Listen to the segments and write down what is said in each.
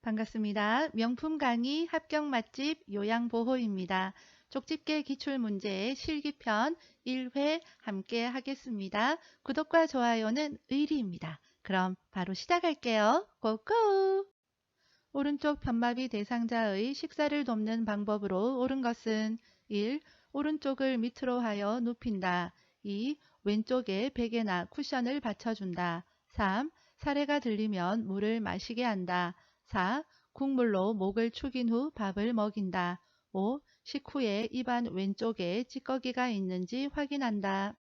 반갑습니다. 명품 강의 합격 맛집 요양보호입니다. 쪽집게 기출문제 실기편 1회 함께 하겠습니다. 구독과 좋아요는 의리입니다. 그럼 바로 시작할게요. 고고! 오른쪽 편마비 대상자의 식사를 돕는 방법으로 옳은 것은 1. 오른쪽을 밑으로 하여 눕힌다. 2. 왼쪽에 베개나 쿠션을 받쳐준다. 3. 사례가 들리면 물을 마시게 한다. 4. 국물로 목을 축인 후 밥을 먹인다. 5. 식후에 입안 왼쪽에 찌꺼기가 있는지 확인한다.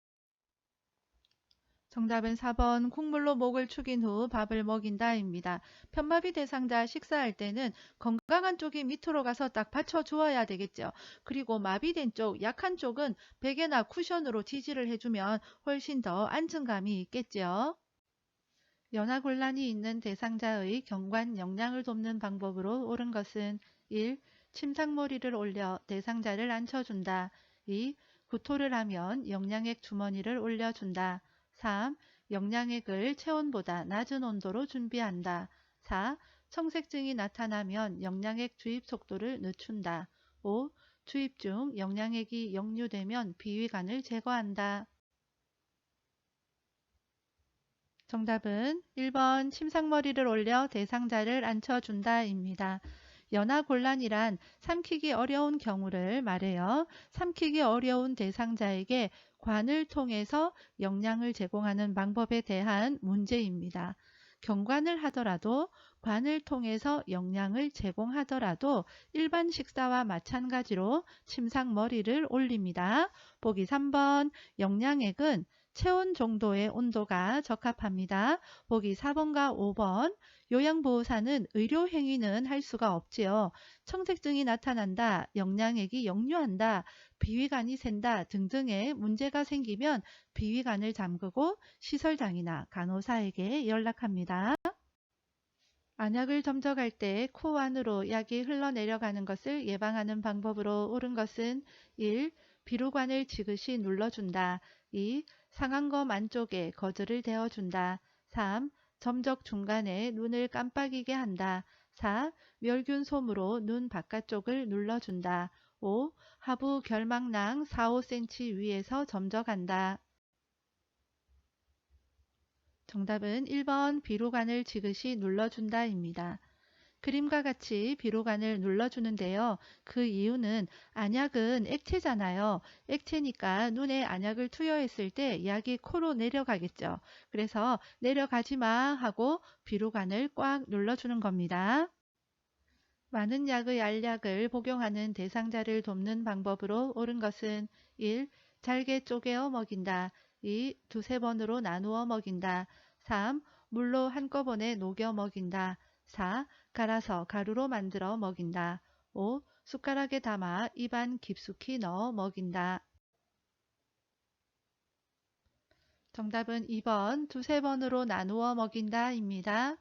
정답은 4번 국물로 목을 축인 후 밥을 먹인다입니다. 편마비 대상자 식사할 때는 건강한 쪽이 밑으로 가서 딱 받쳐주어야 되겠죠. 그리고 마비된 쪽, 약한 쪽은 베개나 쿠션으로 지지를 해주면 훨씬 더 안정감이 있겠죠. 연하곤란이 있는 대상자의 경관 영양을 돕는 방법으로 옳은 것은 1. 침상머리를 올려 대상자를 앉혀준다. 2. 구토를 하면 영양액 주머니를 올려준다. 3. 영양액을 체온보다 낮은 온도로 준비한다. 4. 청색증이 나타나면 영양액 주입 속도를 늦춘다. 5. 주입 중 영양액이 역류되면 비위관을 제거한다. 정답은 1번 침상머리를 올려 대상자를 앉혀준다입니다. 연하곤란이란 삼키기 어려운 경우를 말해요. 삼키기 어려운 대상자에게 관을 통해서 영양을 제공하는 방법에 대한 문제입니다. 경관을 하더라도 관을 통해서 영양을 제공하더라도 일반 식사와 마찬가지로 침상머리를 올립니다. 보기 3번 영양액은 체온 정도의 온도가 적합합니다. 보기 4번과 5번 요양보호사는 의료행위는 할 수가 없지요. 청색증이 나타난다, 영양액이 역류한다, 비위관이 샌다 등등의 문제가 생기면 비위관을 잠그고 시설장이나 간호사에게 연락합니다. 안약을 점적할 때 코 안으로 약이 흘러내려가는 것을 예방하는 방법으로 옳은 것은 1. 비루관을 지그시 눌러준다. 2. 상안검 안쪽에 거즈를 대어준다. 3. 점적 중간에 눈을 깜빡이게 한다. 4. 멸균 솜으로 눈 바깥쪽을 눌러준다. 5. 하부 결막낭 4-5cm 위에서 점적한다. 정답은 1번 비루관을 지그시 눌러준다입니다. 그림과 같이 비루관을 눌러주는데요. 그 이유는 안약은 액체잖아요. 액체니까 눈에 안약을 투여했을 때 약이 코로 내려가겠죠. 그래서 내려가지 마 하고 비루관을 꽉 눌러주는 겁니다. 많은 약의 알약을 복용하는 대상자를 돕는 방법으로 옳은 것은 1. 잘게 쪼개어 먹인다. 2. 두세 번으로 나누어 먹인다. 3. 물로 한꺼번에 녹여 먹인다. 4. 갈아서 가루로 만들어 먹인다. 5. 숟가락에 담아 입안 깊숙이 넣어 먹인다. 정답은 2번 두세 번으로 나누어 먹인다입니다.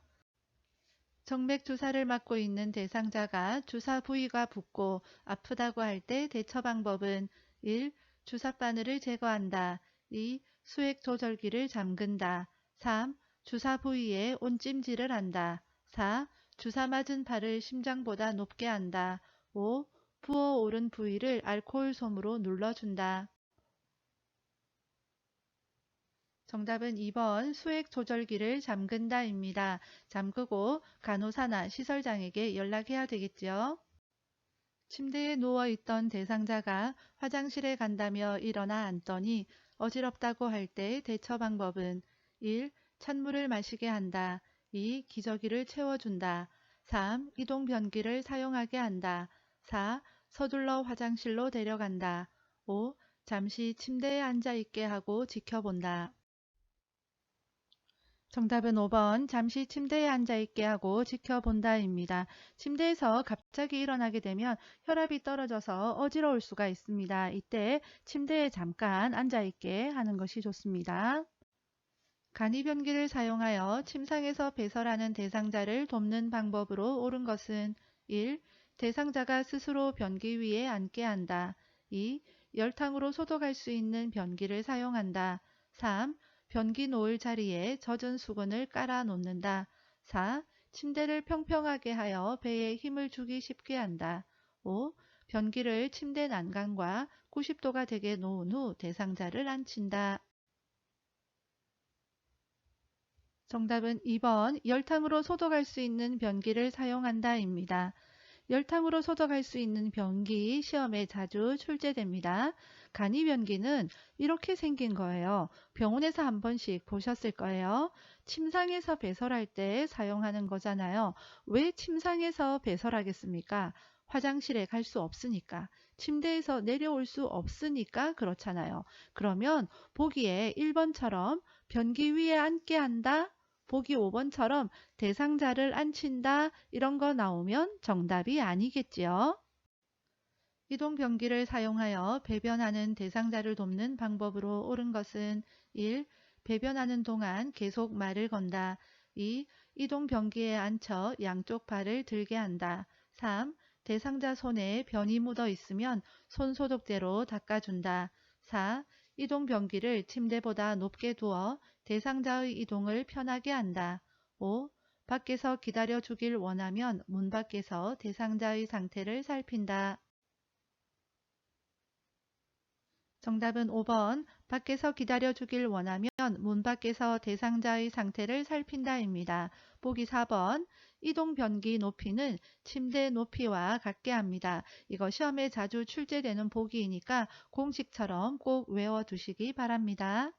정맥 주사를 맞고 있는 대상자가 주사 부위가 붓고 아프다고 할 때 대처 방법은 1. 주사 바늘을 제거한다. 2. 수액 조절기를 잠근다. 3. 주사 부위에 온찜질을 한다. 4. 주사 맞은 팔을 심장보다 높게 한다. 5. 부어오른 부위를 알코올 솜으로 눌러준다. 정답은 2번 수액 조절기를 잠근다입니다. 잠그고 간호사나 시설장에게 연락해야 되겠지요. 침대에 누워있던 대상자가 화장실에 간다며 일어나 앉더니 어지럽다고 할 때 대처 방법은 1. 찬물을 마시게 한다. 2. 기저귀를 채워준다. 3. 이동 변기를 사용하게 한다. 4. 서둘러 화장실로 데려간다. 5. 잠시 침대에 앉아있게 하고 지켜본다. 정답은 5번 잠시 침대에 앉아있게 하고 지켜본다입니다. 침대에서 갑자기 일어나게 되면 혈압이 떨어져서 어지러울 수가 있습니다. 이때 침대에 잠깐 앉아있게 하는 것이 좋습니다. 간이변기를 사용하여 침상에서 배설하는 대상자를 돕는 방법으로 옳은 것은 1. 대상자가 스스로 변기 위에 앉게 한다. 2. 열탕으로 소독할 수 있는 변기를 사용한다. 3. 변기 놓을 자리에 젖은 수건을 깔아 놓는다. 4. 침대를 평평하게 하여 배에 힘을 주기 쉽게 한다. 5. 변기를 침대 난간과 90도가 되게 놓은 후 대상자를 앉힌다. 정답은 2번 열탕으로 소독할 수 있는 변기를 사용한다입니다. 열탕으로 소독할 수 있는 변기 시험에 자주 출제됩니다. 간이 변기는 이렇게 생긴 거예요. 병원에서 한 번씩 보셨을 거예요. 침상에서 배설할 때 사용하는 거잖아요. 왜 침상에서 배설하겠습니까? 화장실에 갈 수 없으니까. 침대에서 내려올 수 없으니까 그렇잖아요. 그러면 보기에 1번처럼 변기 위에 앉게 한다. 보기 5번처럼 대상자를 앉힌다 이런 거 나오면 정답이 아니겠지요. 이동 변기를 사용하여 배변하는 대상자를 돕는 방법으로 옳은 것은 1. 배변하는 동안 계속 말을 건다. 2. 이동 변기에 앉혀 양쪽 발을 들게 한다. 3. 대상자 손에 변이 묻어 있으면 손 소독제로 닦아준다. 4. 이동 변기를 침대보다 높게 두어 대상자의 이동을 편하게 한다. 5. 밖에서 기다려 주길 원하면 문 밖에서 대상자의 상태를 살핀다. 정답은 5번. 밖에서 기다려 주길 원하면 문 밖에서 대상자의 상태를 살핀다입니다. 보기 4번. 이동 변기 높이는 침대 높이와 같게 합니다. 이거 시험에 자주 출제되는 보기이니까 공식처럼 꼭 외워두시기 바랍니다.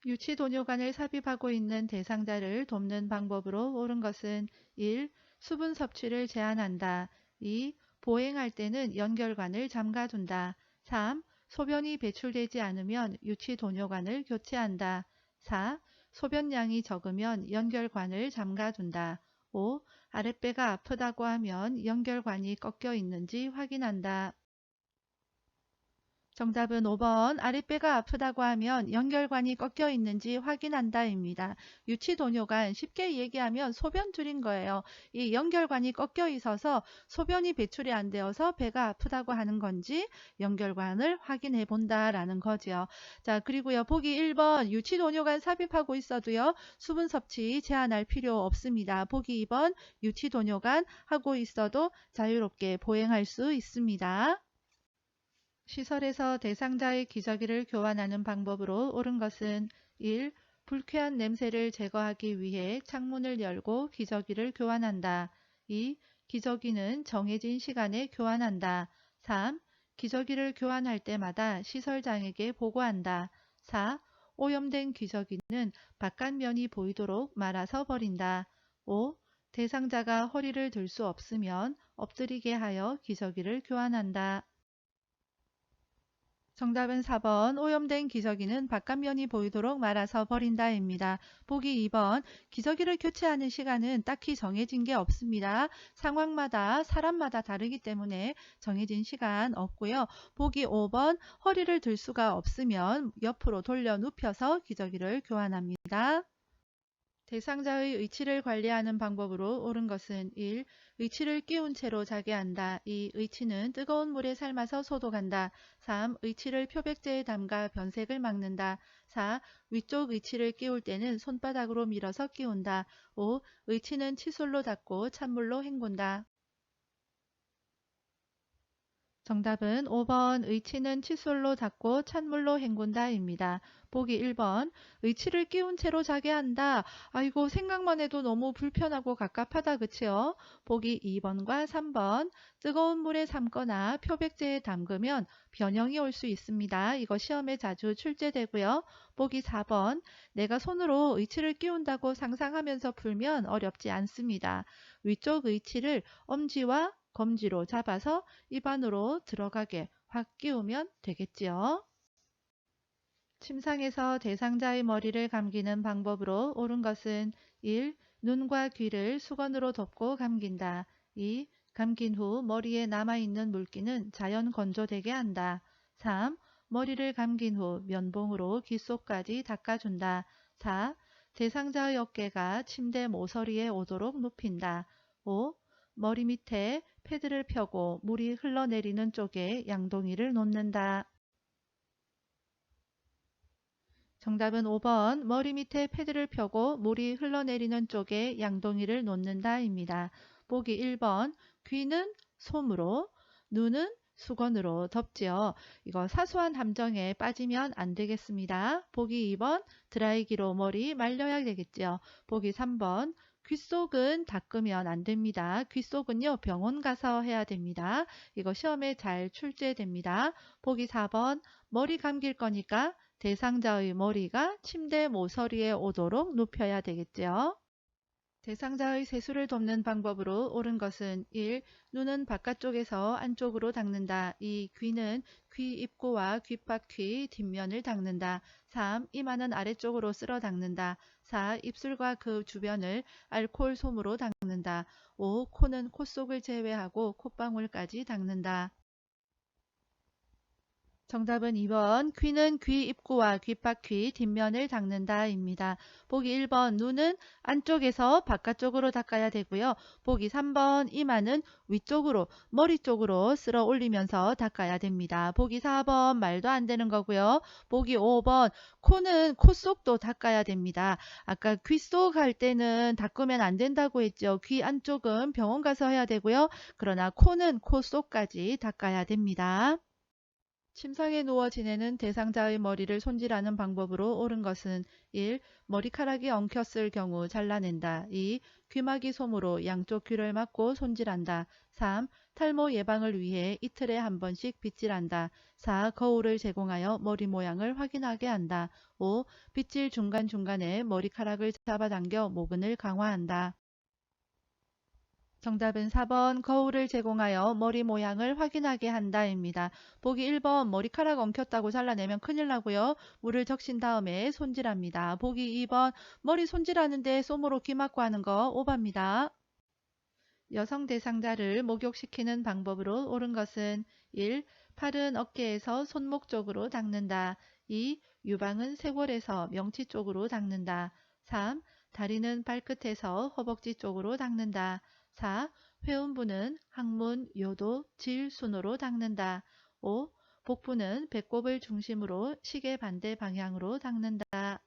유치도뇨관을 삽입하고 있는 대상자를 돕는 방법으로 옳은 것은 1. 수분 섭취를 제한한다. 2. 보행할 때는 연결관을 잠가둔다. 3. 소변이 배출되지 않으면 유치도뇨관을 교체한다. 4. 소변량이 적으면 연결관을 잠가둔다. 5. 아랫배가 아프다고 하면 연결관이 꺾여 있는지 확인한다. 정답은 5번 아랫배가 아프다고 하면 연결관이 꺾여 있는지 확인한다입니다. 유치도뇨관 쉽게 얘기하면 소변 줄인 거예요. 이 연결관이 꺾여 있어서 소변이 배출이 안 되어서 배가 아프다고 하는 건지 연결관을 확인해 본다라는 거죠. 자, 그리고요. 보기 1번 유치도뇨관 삽입하고 있어도요. 수분 섭취 제한할 필요 없습니다. 보기 2번 유치도뇨관 하고 있어도 자유롭게 보행할 수 있습니다. 시설에서 대상자의 기저귀를 교환하는 방법으로 옳은 것은 1. 불쾌한 냄새를 제거하기 위해 창문을 열고 기저귀를 교환한다. 2. 기저귀는 정해진 시간에 교환한다. 3. 기저귀를 교환할 때마다 시설장에게 보고한다. 4. 오염된 기저귀는 바깥면이 보이도록 말아서 버린다. 5. 대상자가 허리를 들 수 없으면 엎드리게 하여 기저귀를 교환한다. 정답은 4번 오염된 기저귀는 바깥면이 보이도록 말아서 버린다입니다. 보기 2번 기저귀를 교체하는 시간은 딱히 정해진 게 없습니다. 상황마다 사람마다 다르기 때문에 정해진 시간 없고요. 보기 5번 허리를 들 수가 없으면 옆으로 돌려 눕혀서 기저귀를 교환합니다. 대상자의 의치를 관리하는 방법으로 옳은 것은 1. 의치를 끼운 채로 자게 한다. 2. 의치는 뜨거운 물에 삶아서 소독한다. 3. 의치를 표백제에 담가 변색을 막는다. 4. 위쪽 의치를 끼울 때는 손바닥으로 밀어서 끼운다. 5. 의치는 칫솔로 닦고 찬물로 헹군다. 정답은 5번 의치는 칫솔로 닦고 찬물로 헹군다입니다. 보기 1번 의치를 끼운 채로 자게 한다. 아이고 생각만 해도 너무 불편하고 갑갑하다 그치요? 보기 2번과 3번 뜨거운 물에 삶거나 표백제에 담그면 변형이 올 수 있습니다. 이거 시험에 자주 출제되고요. 보기 4번 내가 손으로 의치를 끼운다고 상상하면서 풀면 어렵지 않습니다. 위쪽 의치를 엄지와 검지로 잡아서 입안으로 들어가게 확 끼우면 되겠지요. 침상에서 대상자의 머리를 감기는 방법으로 옳은 것은 1. 눈과 귀를 수건으로 덮고 감긴다. 2. 감긴 후 머리에 남아있는 물기는 자연 건조되게 한다. 3. 머리를 감긴 후 면봉으로 귀 속까지 닦아준다. 4. 대상자의 어깨가 침대 모서리에 오도록 눕힌다. 5. 머리 밑에 패드를 펴고 물이 흘러내리는 쪽에 양동이를 놓는다. 정답은 5번 머리 밑에 패드를 펴고 물이 흘러내리는 쪽에 양동이를 놓는다입니다. 보기 1번 귀는 솜으로, 눈은 수건으로 덮지요. 이거 사소한 함정에 빠지면 안 되겠습니다. 보기 2번 드라이기로 머리 말려야 되겠죠. 보기 3번 귓속은 닦으면 안 됩니다. 귓속은요 병원 가서 해야 됩니다. 이거 시험에 잘 출제됩니다. 보기 4번 머리 감길 거니까 대상자의 머리가 침대 모서리에 오도록 눕혀야 되겠죠. 대상자의 세수를 돕는 방법으로 옳은 것은 1. 눈은 바깥쪽에서 안쪽으로 닦는다. 2. 귀는 귀 입구와 귓바퀴 뒷면을 닦는다. 3. 이마는 아래쪽으로 쓸어 닦는다. 4. 입술과 그 주변을 알코올 솜으로 닦는다. 5. 코는 콧속을 제외하고 콧방울까지 닦는다. 정답은 2번 귀는 귀 입구와 귓바퀴 뒷면을 닦는다입니다. 보기 1번 눈은 안쪽에서 바깥쪽으로 닦아야 되고요. 보기 3번 이마는 위쪽으로 머리 쪽으로 쓸어 올리면서 닦아야 됩니다. 보기 4번 말도 안 되는 거고요. 보기 5번 코는 콧속도 닦아야 됩니다. 아까 귓속 할 때는 닦으면 안 된다고 했죠. 귀 안쪽은 병원 가서 해야 되고요. 그러나 코는 콧속까지 닦아야 됩니다. 침상에 누워 지내는 대상자의 머리를 손질하는 방법으로 옳은 것은 1. 머리카락이 엉켰을 경우 잘라낸다. 2. 귀마개 솜으로 양쪽 귀를 막고 손질한다. 3. 탈모 예방을 위해 이틀에 한 번씩 빗질한다. 4. 거울을 제공하여 머리 모양을 확인하게 한다. 5. 빗질 중간중간에 머리카락을 잡아당겨 모근을 강화한다. 정답은 4번 거울을 제공하여 머리 모양을 확인하게 한다입니다. 보기 1번 머리카락 엉켰다고 잘라내면 큰일 나고요. 물을 적신 다음에 손질합니다. 보기 2번 머리 손질하는데 솜으로 귀 막고 하는 거 오바입니다. 여성 대상자를 목욕시키는 방법으로 옳은 것은 1. 팔은 어깨에서 손목 쪽으로 닦는다. 2. 유방은 쇄골에서 명치 쪽으로 닦는다. 3. 다리는 발끝에서 허벅지 쪽으로 닦는다. 4. 회음부는 항문, 요도, 질 순으로 닦는다. 5. 복부는 배꼽을 중심으로 시계 반대 방향으로 닦는다.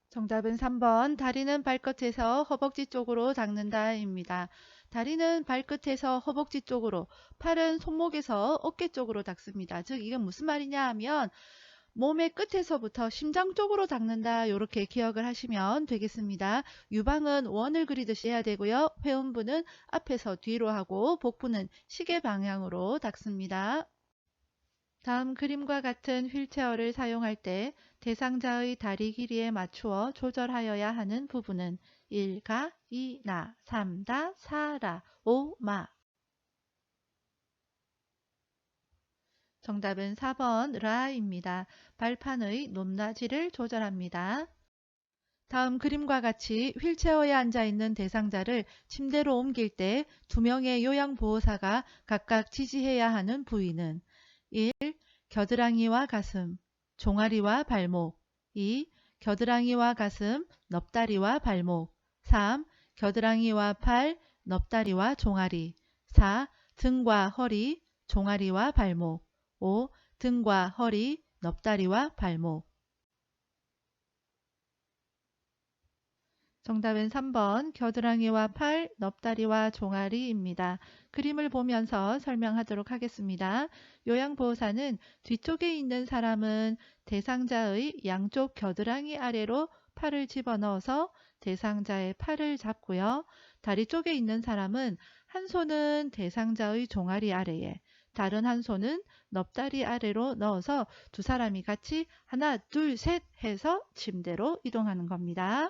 정답은 3번 다리는 발끝에서 허벅지 쪽으로 닦는다입니다. 다리는 발끝에서 허벅지 쪽으로, 팔은 손목에서 어깨 쪽으로 닦습니다. 즉 이건 무슨 말이냐 하면 몸의 끝에서부터 심장 쪽으로 닦는다 이렇게 기억을 하시면 되겠습니다. 유방은 원을 그리듯이 해야 되고요. 회음부는 앞에서 뒤로 하고 복부는 시계 방향으로 닦습니다. 다음 그림과 같은 휠체어를 사용할 때 대상자의 다리 길이에 맞추어 조절하여야 하는 부분은 1가, 2나, 3다, 4라, 5마. 정답은 4번 라입니다. 발판의 높낮이를 조절합니다. 다음 그림과 같이 휠체어에 앉아있는 대상자를 침대로 옮길 때 2명의 요양보호사가 각각 지지해야 하는 부위는 1. 겨드랑이와 가슴, 종아리와 발목. 2. 겨드랑이와 가슴, 넙다리와 발목. 3. 겨드랑이와 팔, 넙다리와 종아리. 4. 등과 허리, 종아리와 발목. 5. 등과 허리, 넙다리와 발목. 정답은 3번 겨드랑이와 팔, 넙다리와 종아리입니다. 그림을 보면서 설명하도록 하겠습니다. 요양보호사는 뒤쪽에 있는 사람은 대상자의 양쪽 겨드랑이 아래로 팔을 집어넣어서 대상자의 팔을 잡고요. 다리 쪽에 있는 사람은 한 손은 대상자의 종아리 아래에, 다른 한 손은 넙다리 아래로 넣어서 두 사람이 같이 하나, 둘, 셋 해서 침대로 이동하는 겁니다.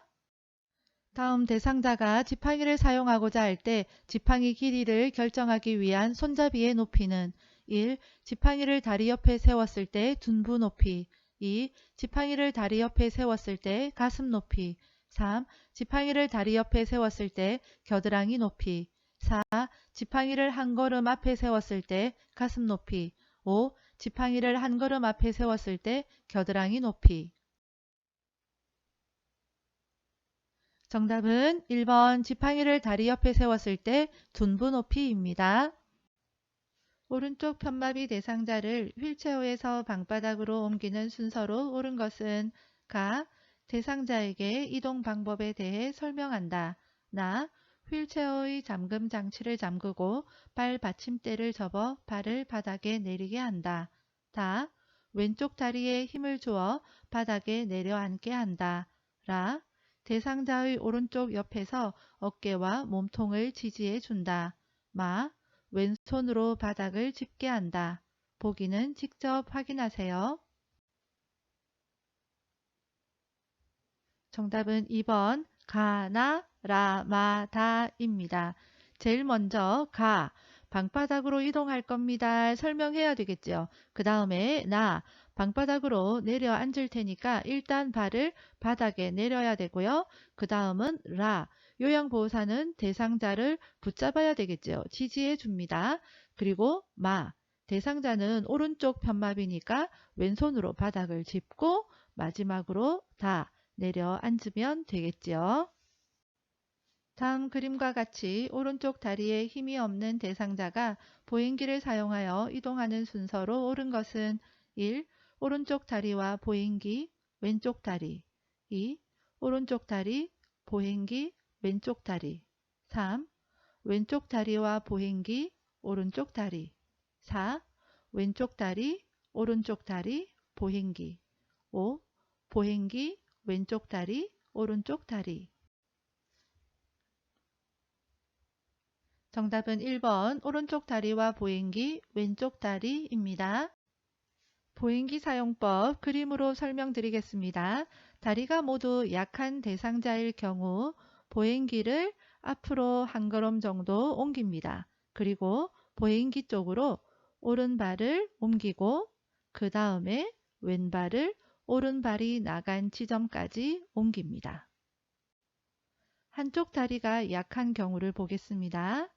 다음 대상자가 지팡이를 사용하고자 할 때 지팡이 길이를 결정하기 위한 손잡이의 높이는 1. 지팡이를 다리 옆에 세웠을 때 둔부 높이. 2. 지팡이를 다리 옆에 세웠을 때 가슴 높이. 3. 지팡이를 다리 옆에 세웠을 때 겨드랑이 높이. 4. 지팡이를 한 걸음 앞에 세웠을 때 가슴 높이. 5. 지팡이를 한 걸음 앞에 세웠을 때 겨드랑이 높이. 정답은 1번 지팡이를 다리 옆에 세웠을 때 둔부 높이입니다. 오른쪽 편마비 대상자를 휠체어에서 방바닥으로 옮기는 순서로 옳은 것은 가. 대상자에게 이동 방법에 대해 설명한다. 나. 휠체어의 잠금 장치를 잠그고 발 받침대를 접어 발을 바닥에 내리게 한다. 다. 왼쪽 다리에 힘을 주어 바닥에 내려앉게 한다. 라. 대상자의 오른쪽 옆에서 어깨와 몸통을 지지해 준다. 마. 왼손으로 바닥을 짚게 한다. 보기는 직접 확인하세요. 정답은 2번 가나 라마 다입니다. 제일 먼저 가 방바닥으로 이동할 겁니다. 설명해야 되겠죠. 그 다음에 나 방바닥으로 내려앉을 테니까 일단 발을 바닥에 내려야 되고요. 그 다음은 라 요양보호사는 대상자를 붙잡아야 되겠죠. 지지해 줍니다. 그리고 마 대상자는 오른쪽 편마비니까 왼손으로 바닥을 짚고 마지막으로 다 내려앉으면 되겠죠. 다음 그림과 같이 오른쪽 다리에 힘이 없는 대상자가 보행기를 사용하여 이동하는 순서로 옳은 것은 1. 오른쪽 다리와 보행기, 왼쪽 다리 2. 오른쪽 다리, 보행기, 왼쪽 다리 3. 왼쪽 다리와 보행기, 오른쪽 다리 4. 왼쪽 다리, 오른쪽 다리, 보행기 5. 보행기, 왼쪽 다리, 오른쪽 다리. 정답은 1번 오른쪽 다리와 보행기, 왼쪽 다리입니다. 보행기 사용법 그림으로 설명드리겠습니다. 다리가 모두 약한 대상자일 경우 보행기를 앞으로 한 걸음 정도 옮깁니다. 그리고 보행기 쪽으로 오른발을 옮기고 그 다음에 왼발을 오른발이 나간 지점까지 옮깁니다. 한쪽 다리가 약한 경우를 보겠습니다.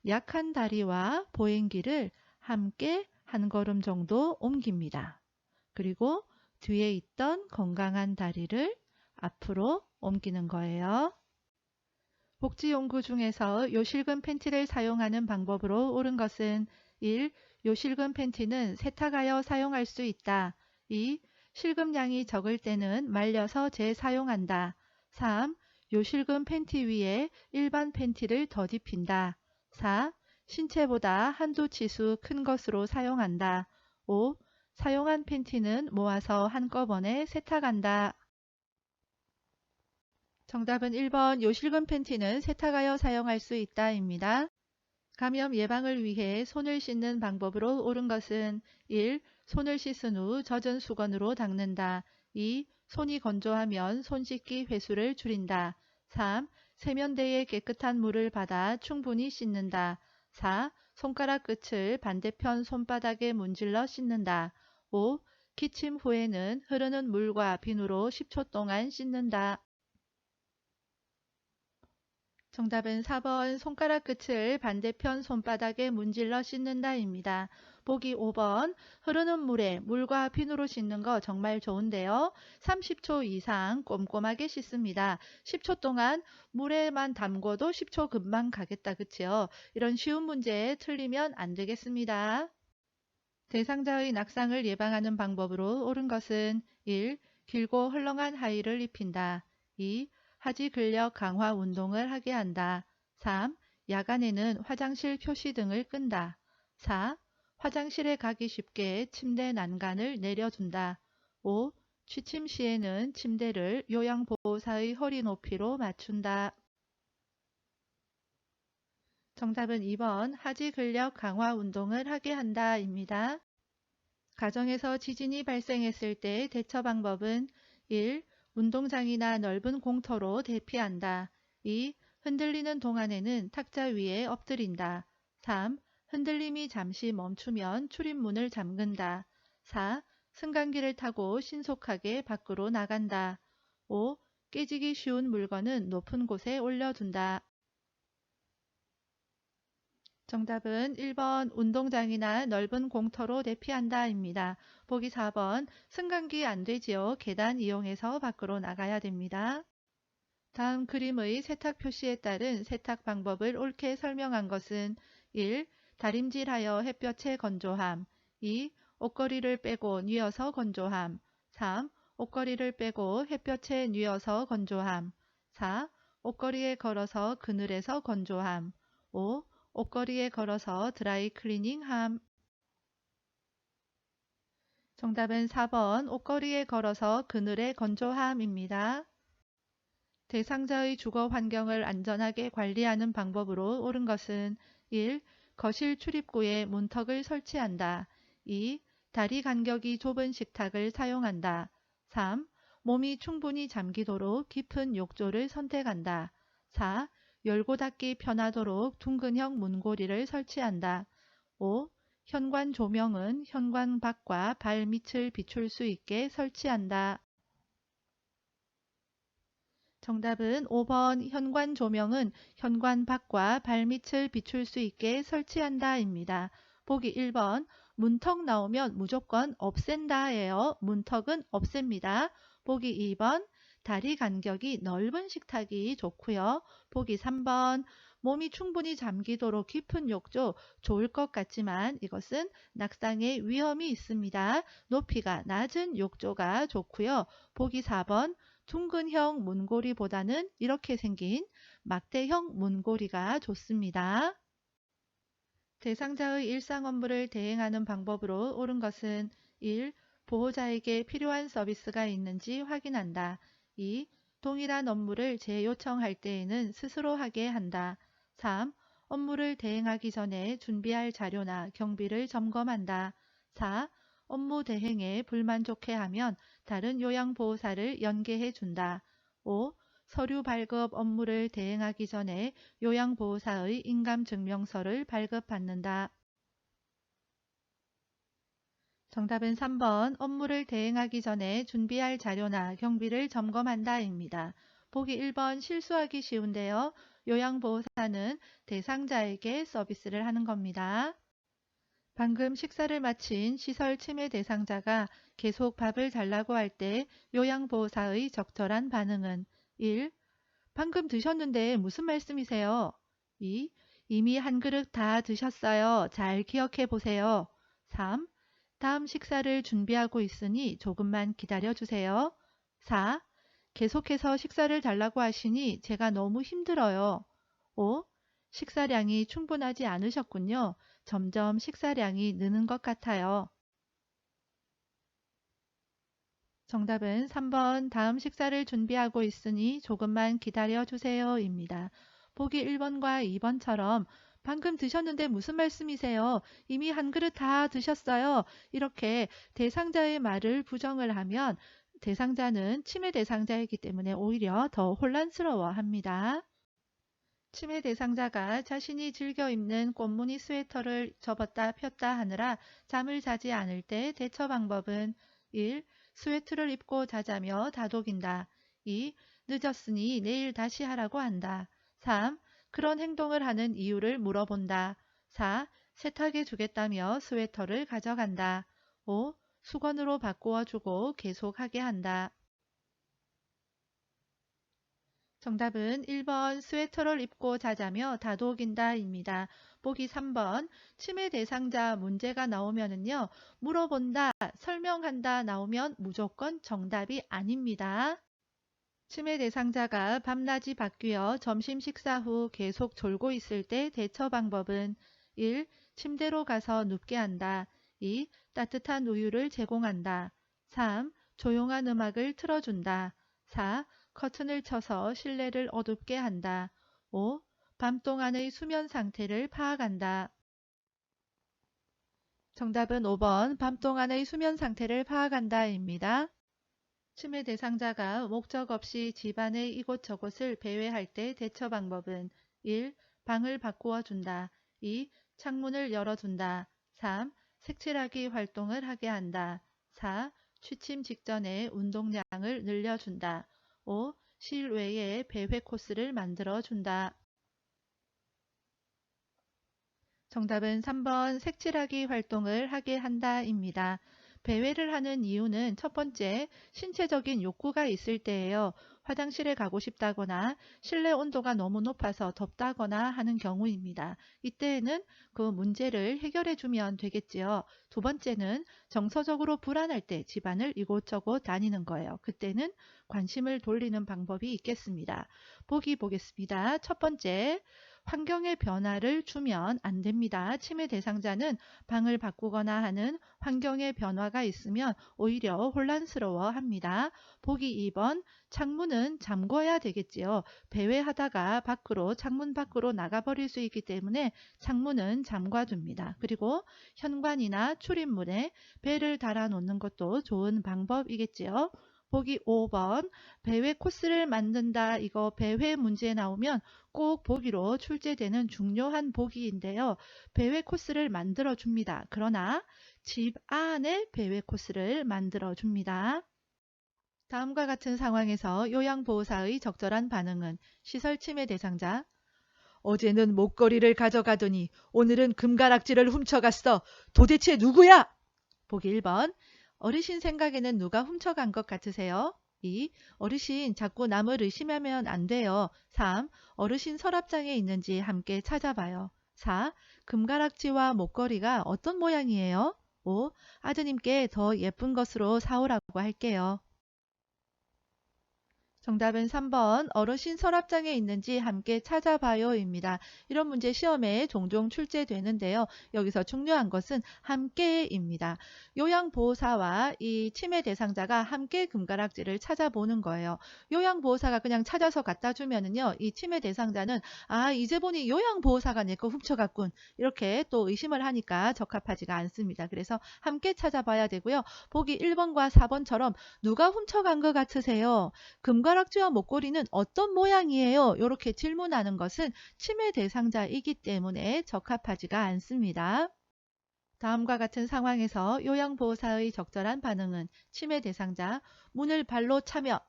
약한 다리와 보행기를 함께 한 걸음 정도 옮깁니다. 그리고 뒤에 있던 건강한 다리를 앞으로 옮기는 거예요. 복지용구 중에서 요실금 팬티를 사용하는 방법으로 옳은 것은 1. 요실금 팬티는 세탁하여 사용할 수 있다. 2. 실금량이 적을 때는 말려서 재사용한다. 3. 요실금 팬티 위에 일반 팬티를 덧입힌다. 4. 신체보다 한두 치수 큰 것으로 사용한다. 5. 사용한 팬티는 모아서 한꺼번에 세탁한다. 정답은 1번 요실금 팬티는 세탁하여 사용할 수 있다입니다. 감염 예방을 위해 손을 씻는 방법으로 옳은 것은 1. 손을 씻은 후 젖은 수건으로 닦는다. 2. 손이 건조하면 손 씻기 횟수를 줄인다. 3. 세면대에 깨끗한 물을 받아 충분히 씻는다. 4. 손가락 끝을 반대편 손바닥에 문질러 씻는다. 5. 기침 후에는 흐르는 물과 비누로 10초 동안 씻는다. 정답은 4번 손가락 끝을 반대편 손바닥에 문질러 씻는다입니다. 보기 5번 흐르는 물에 물과 비누로 씻는 거 정말 좋은데요. 30초 이상 꼼꼼하게 씻습니다. 10초 동안 물에만 담궈도 10초 금방 가겠다 그치요? 이런 쉬운 문제 틀리면 안 되겠습니다. 대상자의 낙상을 예방하는 방법으로 옳은 것은 1. 길고 헐렁한 하의를 입힌다. 2. 하지 근력 강화 운동을 하게 한다. 3. 야간에는 화장실 표시 등을 끈다. 4. 화장실에 가기 쉽게 침대 난간을 내려둔다. 5. 취침 시에는 침대를 요양보호사의 허리 높이로 맞춘다. 정답은 2번 하지 근력 강화 운동을 하게 한다입니다. 가정에서 지진이 발생했을 때 대처 방법은 1. 운동장이나 넓은 공터로 대피한다. 2. 흔들리는 동안에는 탁자 위에 엎드린다. 3. 흔들림이 잠시 멈추면 출입문을 잠근다. 4. 승강기를 타고 신속하게 밖으로 나간다. 5. 깨지기 쉬운 물건은 높은 곳에 올려둔다. 정답은 1번 운동장이나 넓은 공터로 대피한다입니다. 보기 4번 승강기 안 되지요. 계단 이용해서 밖으로 나가야 됩니다. 다음 그림의 세탁 표시에 따른 세탁 방법을 옳게 설명한 것은 1. 다림질하여 햇볕에 건조함. 2. 옷걸이를 빼고 뉘어서 건조함. 3. 옷걸이를 빼고 햇볕에 뉘어서 건조함. 4. 옷걸이에 걸어서 그늘에서 건조함. 5. 옷걸이에 걸어서 드라이 클리닝함. 정답은 4번 옷걸이에 걸어서 그늘에 건조함입니다. 대상자의 주거 환경을 안전하게 관리하는 방법으로 옳은 것은 1. 거실 출입구에 문턱을 설치한다. 2. 다리 간격이 좁은 식탁을 사용한다. 3. 몸이 충분히 잠기도록 깊은 욕조를 선택한다. 4. 열고 닫기 편하도록 둥근형 문고리를 설치한다. 5. 현관 조명은 현관 밖과 발 밑을 비출 수 있게 설치한다. 정답은 5번 현관 조명은 현관 밖과 발밑을 비출 수 있게 설치한다입니다. 보기 1번 문턱 나오면 무조건 없앤다예요. 문턱은 없앱니다. 보기 2번 다리 간격이 넓은 식탁이 좋고요. 보기 3번 몸이 충분히 잠기도록 깊은 욕조 좋을 것 같지만 이것은 낙상의 위험이 있습니다. 높이가 낮은 욕조가 좋고요. 보기 4번 둥근형 문고리보다는 이렇게 생긴 막대형 문고리가 좋습니다. 대상자의 일상 업무를 대행하는 방법으로 옳은 것은 1. 보호자에게 필요한 서비스가 있는지 확인한다. 2. 동일한 업무를 재요청할 때에는 스스로 하게 한다. 3. 업무를 대행하기 전에 준비할 자료나 경비를 점검한다. 4. 업무 대행에 불만족해하면 다른 요양보호사를 연계해 준다. 5. 서류 발급 업무를 대행하기 전에 요양보호사의 인감증명서를 발급받는다. 정답은 3번 업무를 대행하기 전에 준비할 자료나 경비를 점검한다입니다. 보기 1번 실수하기 쉬운데요. 요양보호사는 대상자에게 서비스를 하는 겁니다. 방금 식사를 마친 시설 침해 대상자가 계속 밥을 달라고 할 때 요양보호사의 적절한 반응은 1. 방금 드셨는데 무슨 말씀이세요? 2. 이미 한 그릇 다 드셨어요. 잘 기억해 보세요. 3. 다음 식사를 준비하고 있으니 조금만 기다려 주세요. 4. 계속해서 식사를 달라고 하시니 제가 너무 힘들어요. 5. 식사량이 충분하지 않으셨군요. 점점 식사량이 느는 것 같아요. 정답은 3번 다음 식사를 준비하고 있으니 조금만 기다려 주세요입니다. 보기 1번과 2번처럼 방금 드셨는데 무슨 말씀이세요? 이미 한 그릇 다 드셨어요. 이렇게 대상자의 말을 부정을 하면 대상자는 침해 대상자이기 때문에 오히려 더 혼란스러워합니다. 치매 대상자가 자신이 즐겨 입는 꽃무늬 스웨터를 접었다 폈다 하느라 잠을 자지 않을 때 대처 방법은 1. 스웨터를 입고 자자며 다독인다. 2. 늦었으니 내일 다시 하라고 한다. 3. 그런 행동을 하는 이유를 물어본다. 4. 세탁해 주겠다며 스웨터를 가져간다. 5. 수건으로 바꾸어 주고 계속하게 한다. 정답은 1번 스웨터를 입고 자자며 다독인다입니다. 보기 3번 치매 대상자 문제가 나오면은요. 물어본다, 설명한다 나오면 무조건 정답이 아닙니다. 치매 대상자가 밤낮이 바뀌어 점심 식사 후 계속 졸고 있을 때 대처 방법은 1. 침대로 가서 눕게 한다. 2. 따뜻한 우유를 제공한다. 3. 조용한 음악을 틀어준다. 4. 커튼을 쳐서 실내를 어둡게 한다. 5. 밤 동안의 수면 상태를 파악한다. 정답은 5번 밤 동안의 수면 상태를 파악한다입니다. 치매 대상자가 목적 없이 집안의 이곳저곳을 배회할 때 대처 방법은 1. 방을 바꾸어 준다. 2. 창문을 열어둔다. 3. 색칠하기 활동을 하게 한다. 4. 취침 직전에 운동량을 늘려준다. 5. 실외에 배회 코스를 만들어 준다. 정답은 3번 색칠하기 활동을 하게 한다입니다. 배회를 하는 이유는 첫 번째, 신체적인 욕구가 있을 때예요. 화장실에 가고 싶다거나 실내 온도가 너무 높아서 덥다거나 하는 경우입니다. 이때에는 그 문제를 해결해 주면 되겠지요. 두 번째는 정서적으로 불안할 때 집안을 이곳저곳 다니는 거예요. 그때는 관심을 돌리는 방법이 있겠습니다. 보기 보겠습니다. 첫 번째, 환경의 변화를 주면 안 됩니다. 치매 대상자는 방을 바꾸거나 하는 환경의 변화가 있으면 오히려 혼란스러워 합니다. 보기 2번, 창문은 잠궈야 되겠지요. 배회하다가 창문 밖으로 나가버릴 수 있기 때문에 창문은 잠궈둡니다. 그리고 현관이나 출입문에 배를 달아 놓는 것도 좋은 방법이겠지요. 보기 5번, 배회 코스를 만든다. 이거 배회 문제 나오면 꼭 보기로 출제되는 중요한 보기인데요. 배회 코스를 만들어 줍니다. 그러나 집 안에 배회 코스를 만들어 줍니다. 다음과 같은 상황에서 요양보호사의 적절한 반응은 시설 침해 대상자, 어제는 목걸이를 가져가더니 오늘은 금가락지를 훔쳐갔어. 도대체 누구야? 보기 1번, 어르신 생각에는 누가 훔쳐간 것 같으세요? 2. 어르신 자꾸 남을 의심하면 안 돼요. 3. 어르신 서랍장에 있는지 함께 찾아봐요. 4. 금가락지와 목걸이가 어떤 모양이에요? 5. 아드님께 더 예쁜 것으로 사오라고 할게요. 정답은 3번 어르신 서랍장에 있는지 함께 찾아봐요입니다. 이런 문제 시험에 종종 출제되는데요. 여기서 중요한 것은 함께입니다. 요양보호사와 이 치매 대상자가 함께 금가락지를 찾아보는 거예요. 요양보호사가 그냥 찾아서 갖다 주면은요. 이 치매 대상자는 이제 보니 요양보호사가 내 거 훔쳐갔군. 이렇게 또 의심을 하니까 적합하지가 않습니다. 그래서 함께 찾아봐야 되고요. 보기 1번과 4번처럼 누가 훔쳐간 것 같으세요? 금가락지와 목걸이는 어떤 모양이에요? 이렇게 질문하는 것은 치매 대상자이기 때문에 적합하지가 않습니다. 다음과 같은 상황에서 요양보호사의 적절한 반응은 치매 대상자, 문을 발로 차며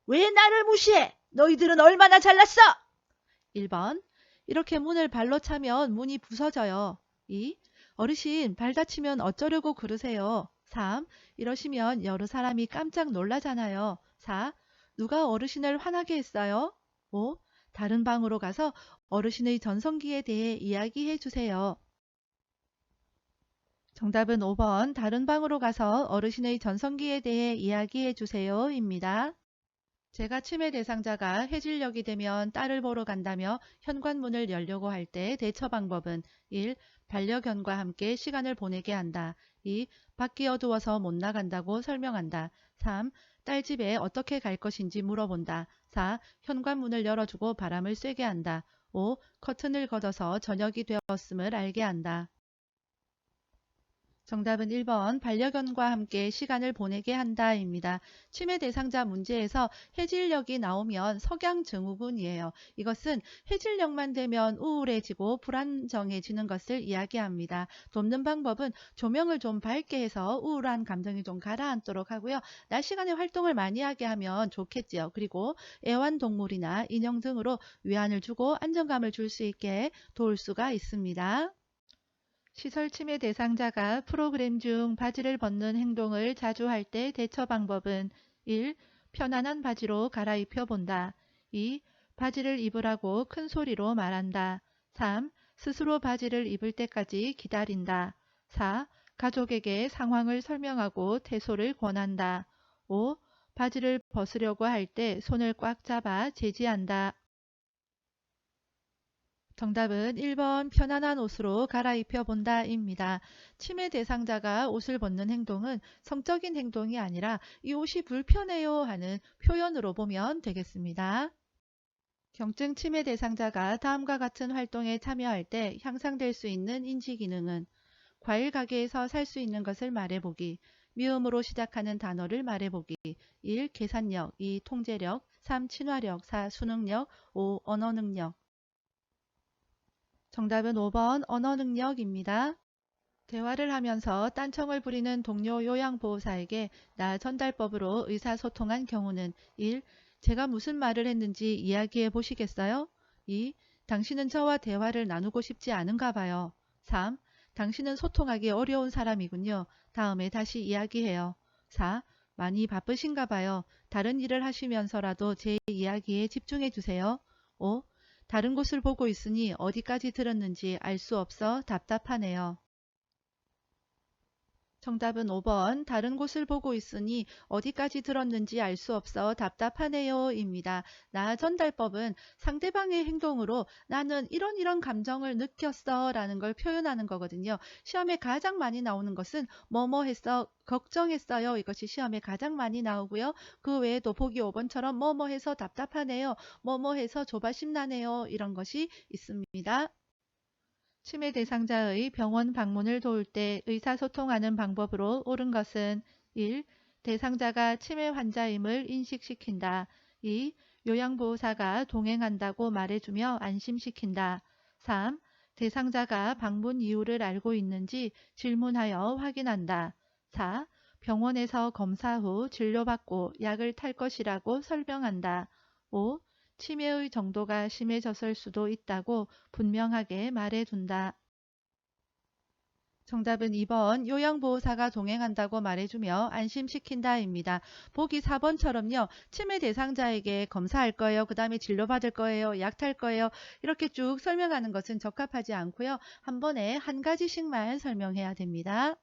왜 나를 무시해? 너희들은 얼마나 잘났어? 1번, 이렇게 문을 발로 차면 문이 부서져요. 2. 어르신 발 다치면 어쩌려고 그러세요? 3. 이러시면 여러 사람이 깜짝 놀라잖아요. 4. 누가 어르신을 화나게 했어요? 5. 다른 방으로 가서 어르신의 전성기에 대해 이야기해 주세요. 정답은 5번 다른 방으로 가서 어르신의 전성기에 대해 이야기해 주세요 입니다. 제가 치매 대상자가 해질녘이 되면 딸을 보러 간다며 현관문을 열려고 할 때 대처 방법은 1. 반려견과 함께 시간을 보내게 한다. 2. 밖이 어두워서 못 나간다고 설명한다. 3. 딸 집에 어떻게 갈 것인지 물어본다. 4. 현관문을 열어주고 바람을 쐬게 한다. 5. 커튼을 걷어서 저녁이 되었음을 알게 한다. 정답은 1번 반려견과 함께 시간을 보내게 한다입니다. 치매 대상자 문제에서 해질녘이 나오면 석양증후군이에요. 이것은 해질녘만 되면 우울해지고 불안정해지는 것을 이야기합니다. 돕는 방법은 조명을 좀 밝게 해서 우울한 감정이 좀 가라앉도록 하고요. 낮 시간에 활동을 많이 하게 하면 좋겠지요. 그리고 애완동물이나 인형 등으로 위안을 주고 안정감을 줄 수 있게 도울 수가 있습니다. 시설 침해 대상자가 프로그램 중 바지를 벗는 행동을 자주 할 때 대처 방법은 1. 편안한 바지로 갈아입혀 본다. 2. 바지를 입으라고 큰 소리로 말한다. 3. 스스로 바지를 입을 때까지 기다린다. 4. 가족에게 상황을 설명하고 퇴소를 권한다. 5. 바지를 벗으려고 할 때 손을 꽉 잡아 제지한다. 정답은 1번 편안한 옷으로 갈아입혀 본다입니다. 치매 대상자가 옷을 벗는 행동은 성적인 행동이 아니라 이 옷이 불편해요 하는 표현으로 보면 되겠습니다. 경증 치매 대상자가 다음과 같은 활동에 참여할 때 향상될 수 있는 인지 기능은 과일 가게에서 살 수 있는 것을 말해보기, 미음으로 시작하는 단어를 말해보기, 1. 계산력, 2. 통제력, 3. 친화력, 4. 수능력, 5. 언어 능력. 정답은 5번 언어 능력입니다. 대화를 하면서 딴청을 부리는 동료 요양보호사에게 나 전달법으로 의사소통한 경우는 1. 제가 무슨 말을 했는지 이야기해 보시겠어요? 2. 당신은 저와 대화를 나누고 싶지 않은가 봐요. 3. 당신은 소통하기 어려운 사람이군요. 다음에 다시 이야기해요. 4. 많이 바쁘신가 봐요. 다른 일을 하시면서라도 제 이야기에 집중해 주세요. 5. 다른 곳을 보고 있으니 어디까지 들었는지 알 수 없어 답답하네요. 정답은 5번. 다른 곳을 보고 있으니 어디까지 들었는지 알 수 없어 답답하네요 입니다. 나 전달법은 상대방의 행동으로 나는 이런 감정을 느꼈어 라는 걸 표현하는 거거든요. 시험에 가장 많이 나오는 것은 뭐뭐 했어, 걱정했어요. 이것이 시험에 가장 많이 나오고요. 그 외에도 보기 5번처럼 뭐뭐 해서 답답하네요. 뭐뭐 해서 조바심 나네요. 이런 것이 있습니다. 치매 대상자의 병원 방문을 도울 때 의사소통하는 방법으로 옳은 것은 1. 대상자가 치매 환자임을 인식시킨다. 2. 요양보호사가 동행한다고 말해주며 안심시킨다. 3. 대상자가 방문 이유를 알고 있는지 질문하여 확인한다. 4. 병원에서 검사 후 진료받고 약을 탈 것이라고 설명한다. 5. 치매의 정도가 심해졌을 수도 있다고 분명하게 말해둔다. 정답은 2번 요양보호사가 동행한다고 말해주며 안심시킨다입니다. 보기 4번처럼요. 치매 대상자에게 검사할 거예요. 그 다음에 진료받을 거예요. 약 탈 거예요. 이렇게 쭉 설명하는 것은 적합하지 않고요. 한 번에 한 가지씩만 설명해야 됩니다.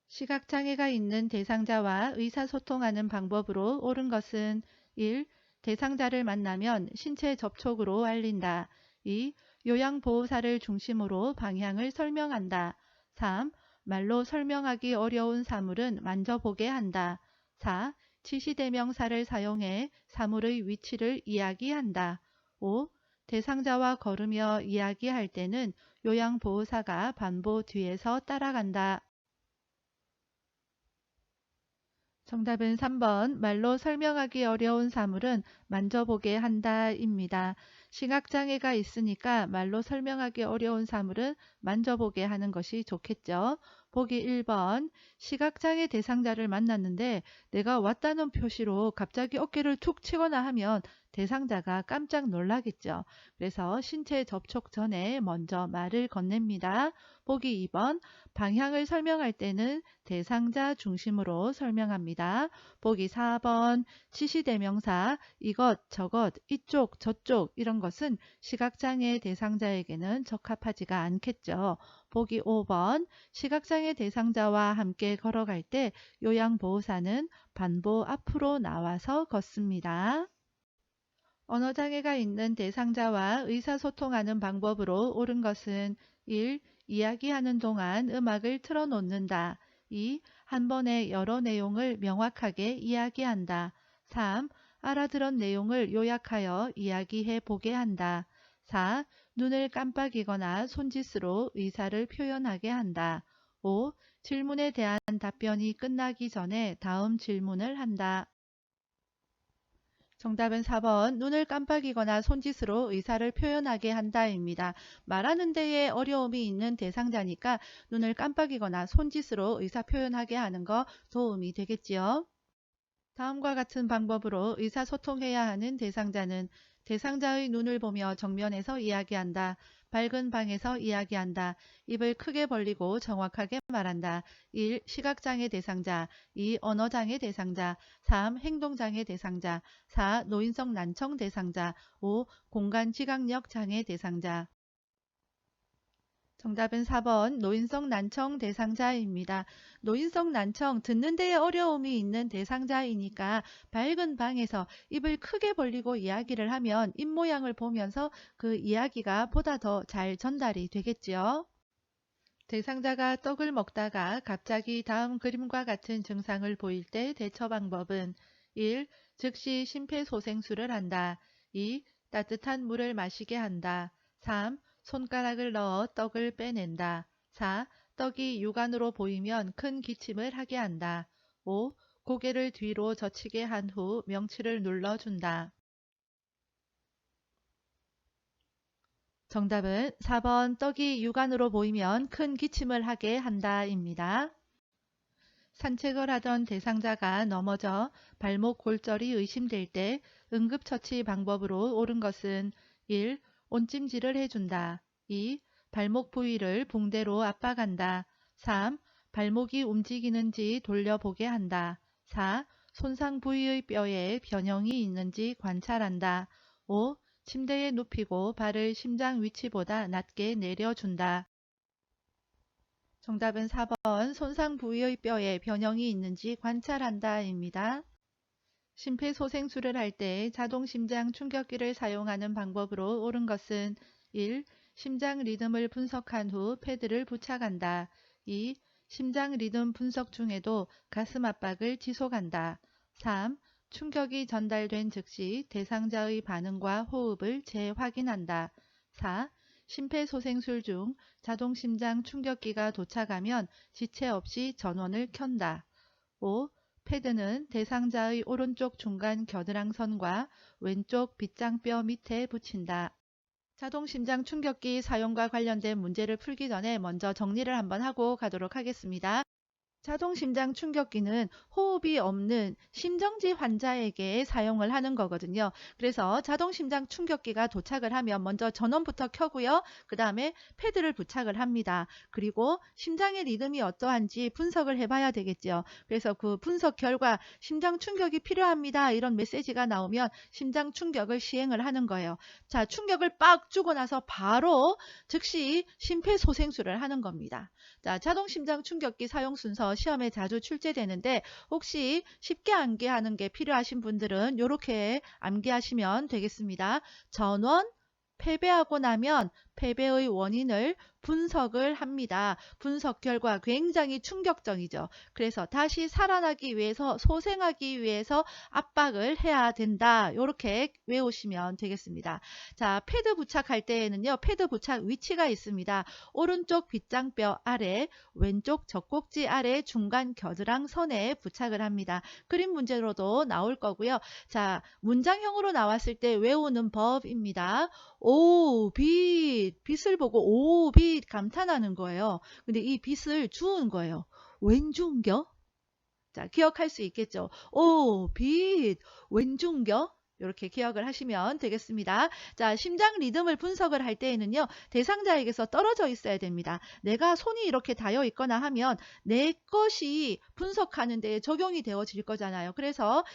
시각장애가 있는 대상자와 의사소통하는 방법으로 옳은 것은 1. 대상자를 만나면 신체 접촉으로 알린다. 2. 요양보호사를 중심으로 방향을 설명한다. 3. 말로 설명하기 어려운 사물은 만져보게 한다. 4. 지시대명사를 사용해 사물의 위치를 이야기한다. 5. 대상자와 걸으며 이야기할 때는 요양보호사가 반보 뒤에서 따라간다. 정답은 3번 말로 설명하기 어려운 사물은 만져보게 한다입니다. 시각장애가 있으니까 말로 설명하기 어려운 사물은 만져보게 하는 것이 좋겠죠. 보기 1번 시각장애 대상자를 만났는데 내가 왔다는 표시로 갑자기 어깨를 툭 치거나 하면 대상자가 깜짝 놀라겠죠. 그래서 신체 접촉 전에 먼저 말을 건넵니다. 보기 2번 방향을 설명할 때는 대상자 중심으로 설명합니다. 보기 4번 지시대명사 이것 저것 이쪽 저쪽 이런 것은 시각장애 대상자에게는 적합하지가 않겠죠. 보기 5번 시각장애 대상자와 함께 걸어갈 때 요양보호사는 반보 앞으로 나와서 걷습니다. 언어장애가 있는 대상자와 의사소통하는 방법으로 옳은 것은 1. 이야기하는 동안 음악을 틀어놓는다. 2. 한 번에 여러 내용을 명확하게 이야기한다. 3. 알아들은 내용을 요약하여 이야기해 보게 한다. 4. 눈을 깜빡이거나 손짓으로 의사를 표현하게 한다. 5. 질문에 대한 답변이 끝나기 전에 다음 질문을 한다. 정답은 4번 눈을 깜빡이거나 손짓으로 의사를 표현하게 한다입니다. 말하는 데에 어려움이 있는 대상자니까 눈을 깜빡이거나 손짓으로 의사 표현하게 하는 거 도움이 되겠지요. 다음과 같은 방법으로 의사소통해야 하는 대상자는 대상자의 눈을 보며 정면에서 이야기한다. 밝은 방에서 이야기한다. 입을 크게 벌리고 정확하게 말한다. 1. 시각장애 대상자 2. 언어장애 대상자 3. 행동장애 대상자 4. 노인성 난청 대상자 5. 공간지각력 장애 대상자 정답은 4번 노인성 난청 대상자입니다. 노인성 난청 듣는 데에 어려움이 있는 대상자이니까 밝은 방에서 입을 크게 벌리고 이야기를 하면 입모양을 보면서 그 이야기가 보다 더 잘 전달이 되겠지요. 대상자가 떡을 먹다가 갑자기 다음 그림과 같은 증상을 보일 때 대처 방법은 1. 즉시 심폐소생술을 한다. 2. 따뜻한 물을 마시게 한다. 3. 손가락을 넣어 떡을 빼낸다. 4. 떡이 육안으로 보이면 큰 기침을 하게 한다. 5. 고개를 뒤로 젖히게 한 후 명치를 눌러준다. 정답은 4번 떡이 육안으로 보이면 큰 기침을 하게 한다입니다. 산책을 하던 대상자가 넘어져 발목 골절이 의심될 때 응급처치 방법으로 옳은 것은 1. 온찜질을 해준다. 2. 발목 부위를 붕대로 압박한다. 3. 발목이 움직이는지 돌려보게 한다. 4. 손상 부위의 뼈에 변형이 있는지 관찰한다. 5. 침대에 눕히고 발을 심장 위치보다 낮게 내려준다. 정답은 4번 손상 부위의 뼈에 변형이 있는지 관찰한다 입니다. 심폐소생술을 할 때 자동심장 충격기를 사용하는 방법으로 옳은 것은 1. 심장 리듬을 분석한 후 패드를 부착한다. 2. 심장 리듬 분석 중에도 가슴 압박을 지속한다. 3. 충격이 전달된 즉시 대상자의 반응과 호흡을 재확인한다. 4. 심폐소생술 중 자동심장 충격기가 도착하면 지체 없이 전원을 켠다. 5. 패드는 대상자의 오른쪽 중간 겨드랑선과 왼쪽 빗장뼈 밑에 붙인다. 자동심장 충격기 사용과 관련된 문제를 풀기 전에 먼저 정리를 한번 하고 가도록 하겠습니다. 자동심장 충격기는 호흡이 없는 심정지 환자에게 사용을 하는 거거든요. 그래서 자동심장 충격기가 도착을 하면 먼저 전원부터 켜고요. 그 다음에 패드를 부착을 합니다. 그리고 심장의 리듬이 어떠한지 분석을 해봐야 되겠죠. 그래서 그 분석 결과 심장 충격이 필요합니다. 이런 메시지가 나오면 심장 충격을 시행을 하는 거예요. 자, 충격을 빡 주고 나서 바로 즉시 심폐소생술을 하는 겁니다. 자, 자동심장 충격기 사용 순서 시험에 자주 출제되는데 혹시 쉽게 암기하는 게 필요하신 분들은 이렇게 암기하시면 되겠습니다. 전원, 패배하고 나면 패배의 원인을 분석을 합니다. 분석 결과 굉장히 충격적이죠. 그래서 다시 살아나기 위해서 소생하기 위해서 압박을 해야 된다. 이렇게 외우시면 되겠습니다. 자, 패드 부착할 때에는요. 패드 부착 위치가 있습니다. 오른쪽 빗장뼈 아래, 왼쪽 젖꼭지 아래 중간 겨드랑선에 부착을 합니다. 그림 문제로도 나올 거고요. 자, 문장형으로 나왔을 때 외우는 법입니다. 오, 빛을 보고 오, 빛 감탄하는 거예요. 근데 이 빛을 주운 거예요. 웬 주운겨? 자, 기억할 수 있겠죠. 오, 빛, 웬 주운겨? 이렇게 기억을 하시면 되겠습니다. 자, 심장 리듬을 분석을 할 때에는요. 대상자에게서 떨어져 있어야 됩니다. 내가 손이 이렇게 닿여 있거나 하면 내 것이 분석하는 데 적용이 되어질 거잖아요. 그래서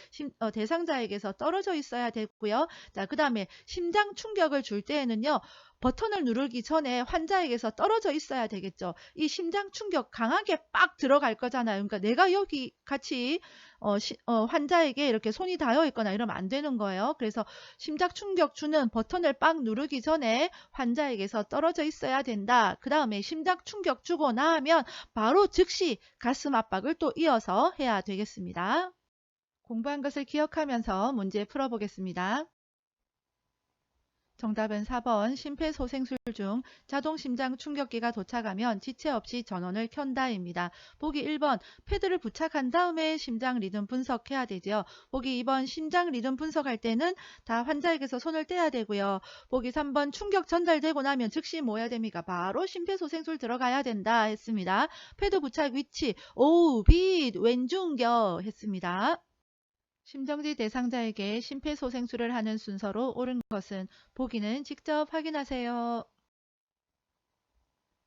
대상자에게서 떨어져 있어야 되고요. 자, 그 다음에 심장 충격을 줄 때에는요. 버튼을 누르기 전에 환자에게서 떨어져 있어야 되겠죠. 이 심장 충격 강하게 빡 들어갈 거잖아요. 그러니까 내가 여기 같이 환자에게 이렇게 손이 닿여 있거나 이러면 안 되는 거예요. 그래서 심장 충격 주는 버튼을 빡 누르기 전에 환자에게서 떨어져 있어야 된다. 그 다음에 심장 충격 주고 나면 바로 즉시 가슴 압박을 또 이어서 해야 되겠습니다. 공부한 것을 기억하면서 문제 풀어보겠습니다. 정답은 4번 심폐소생술 중 자동심장 충격기가 도착하면 지체 없이 전원을 켠다입니다. 보기 1번 패드를 부착한 다음에 심장 리듬 분석해야 되죠. 보기 2번 심장 리듬 분석할 때는 다 환자에게서 손을 떼야 되고요. 보기 3번 충격 전달되고 나면 즉시 뭐 해야 됩니까? 바로 심폐소생술 들어가야 된다 했습니다. 패드 부착 위치 오우 빛 왼중겨 했습니다. 심정지 대상자에게 심폐소생술을 하는 순서로 옳은 것은 보기는 직접 확인하세요.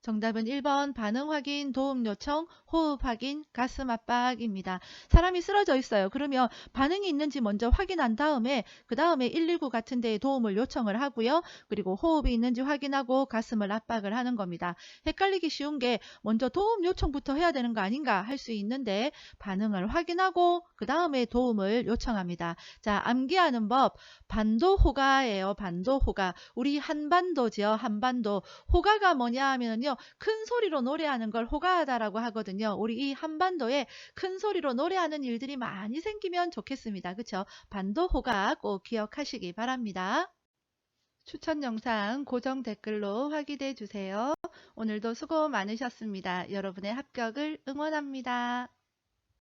정답은 1번 반응 확인, 도움 요청, 호흡 확인, 가슴 압박입니다. 사람이 쓰러져 있어요. 그러면 반응이 있는지 먼저 확인한 다음에 그 다음에 119 같은 데에 도움을 요청을 하고요. 그리고 호흡이 있는지 확인하고 가슴을 압박을 하는 겁니다. 헷갈리기 쉬운 게 먼저 도움 요청부터 해야 되는 거 아닌가 할 수 있는데 반응을 확인하고 그 다음에 도움을 요청합니다. 자, 암기하는 법 반도호가예요. 반도호가. 우리 한반도죠. 한반도. 호가가 뭐냐 하면요. 큰 소리로 노래하는 걸 호가하다라고 하거든요. 우리 이 한반도에 큰 소리로 노래하는 일들이 많이 생기면 좋겠습니다. 그렇죠? 반도호가 꼭 기억하시기 바랍니다. 추천 영상 고정 댓글로 확인해 주세요. 오늘도 수고 많으셨습니다. 여러분의 합격을 응원합니다.